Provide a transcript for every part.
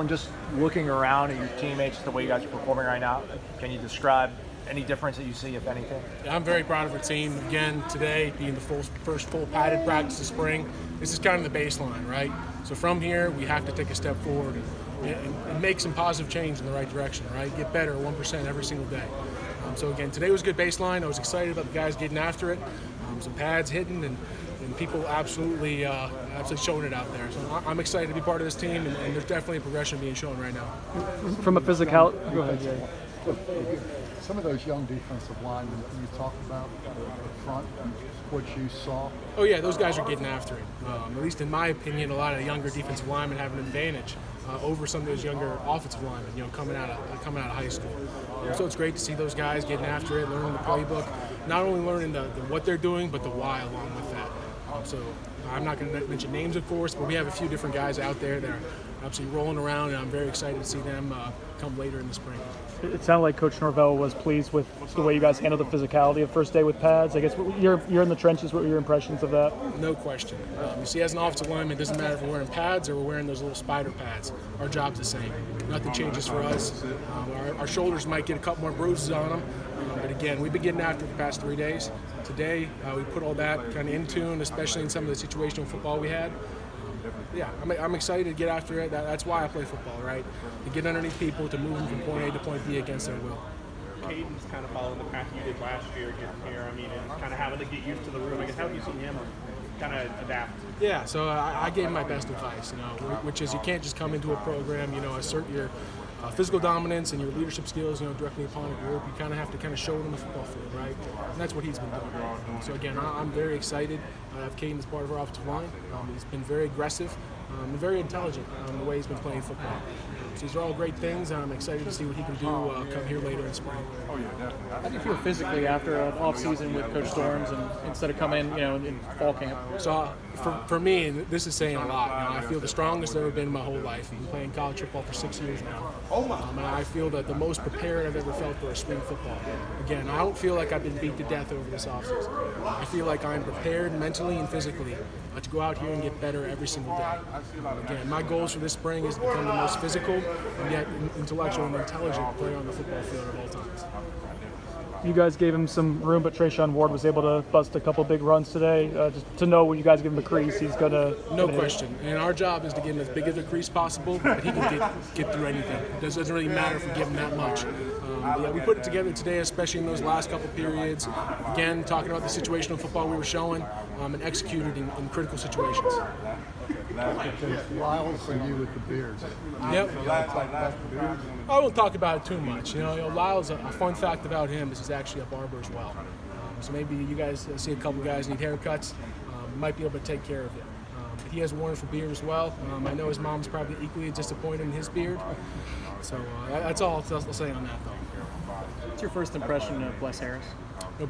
And just looking around at your teammates, the way you guys are performing right now, can you describe any difference that you see, if anything? Yeah, I'm very proud of our team. Again, today being the first full padded practice of spring, this is kind of the baseline, right? So from here, we have to take a step forward and make some positive change in the right direction, right? Get better 1% every single day. So again, today was a good baseline. I was excited about the guys getting after it, some pads hitting, and people absolutely showing it out there. So I'm excited to be part of this team, and there's definitely a progression being shown right now. From a physical, go ahead, Jay. Some of those young defensive linemen you talked about up front, what you saw. Oh yeah, those guys are getting after it. At least in my opinion, a lot of younger defensive linemen have an advantage over some of those younger offensive linemen, coming out of high school. So it's great to see those guys getting after it, learning the playbook, not only learning the what they're doing, but the why along with that. So I'm not going to mention names, of course, but we have a few different guys out there that are absolutely rolling around, and I'm very excited to see them come later in the spring. It sounded like Coach Norvell was pleased with the way you guys handled the physicality of first day with pads. I guess you're in the trenches. What were your impressions of that? No question. You see, as an offensive lineman, it doesn't matter if we're wearing pads or we're wearing those little spider pads. Our job's the same. Nothing changes for us. Our shoulders might get a couple more bruises on them, but again, we've been getting after it the past 3 days. Today, we put all that kind of in tune, especially in some of the situational football we had. Yeah, I'm excited to get after it. That's why I play football, right? To get underneath people, to move them from point A to point B against their will. Kayden's kind of following the path you did last year getting here. I mean, and kind of having to get used to the room. I guess, how have you seen him kind of adapt? Yeah, so I gave him my best advice, which is you can't just come into a program, assert your physical dominance and your leadership skills, directly upon a group. You kind of have to kind of show it on the football field, right? And that's what he's been doing. So again, I'm very excited to have Kayden as part of our offensive line. He's been very aggressive and very intelligent in the way he's been playing football. So these are all great things, and I'm excited to see what he can do come here later in spring. How do you feel physically after an off-season with Coach Storms, and instead of coming in fall camp? So for me, this is saying a lot. I feel the strongest I've ever been in my whole life. I've been playing college football for 6 years now. And I feel that the most prepared I've ever felt for a spring football. Again, I don't feel like I've been beat to death over this offseason. I feel like I'm prepared mentally and physically to go out here and get better every single day. Again, my goals for this spring is to become the most physical and yet intellectual and intelligent player on the football field at all times. You guys gave him some room, but Trayshawn Ward was able to bust a couple big runs today. Just to know when you guys give him a crease, he's going to... No question. And our job is to give him as big of a crease possible, but he can get through anything. It doesn't really matter if we give him that much. Yeah, we put it together today, especially in those last couple periods. Again, talking about the situational football we were showing and executed in critical situations. Lyles and you with the beards. Yep. I won't talk about it too much. Lyles, a fun fact about him is he's actually a barber as well. So maybe you guys see a couple guys need haircuts, might be able to take care of it. But he has a wonderful beard as well. I know his mom's probably equally disappointed in his beard. So that's all I'll say on that, though. What's your first impression of Bless Harris?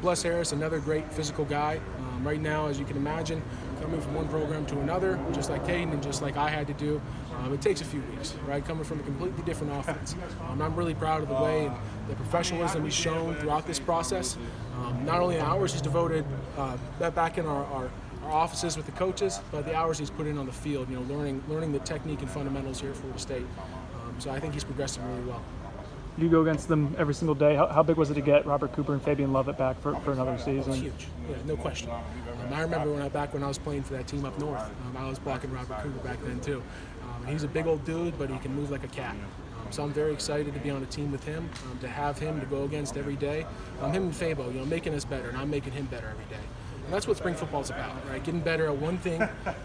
Bless Harris, another great physical guy. Right now, as you can imagine, coming from one program to another, just like Kayden and just like I had to do, it takes a few weeks, right? Coming from a completely different offense. I'm really proud of the way and the professionalism he's shown throughout this process. Not only the hours he's devoted back in our offices with the coaches, but the hours he's put in on the field, learning the technique and fundamentals here at Florida State. So I think he's progressing really well. You go against them every single day. How big was it to get Robert Cooper and Fabian Lovett back for another season? Huge, yeah, no question. I remember back when I was playing for that team up north, I was blocking Robert Cooper back then too. He's a big old dude, but he can move like a cat. So I'm very excited to be on a team with him, to have him to go against every day. Him and Fabo, making us better, and I'm making him better every day. And that's what spring football's about, right? Getting better at one thing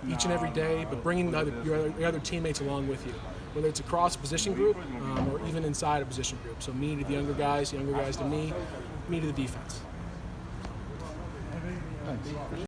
each and every day, but bringing your other teammates along with you, whether it's across a position group or even inside a position group. So me to the younger guys to me to the defense. Thanks.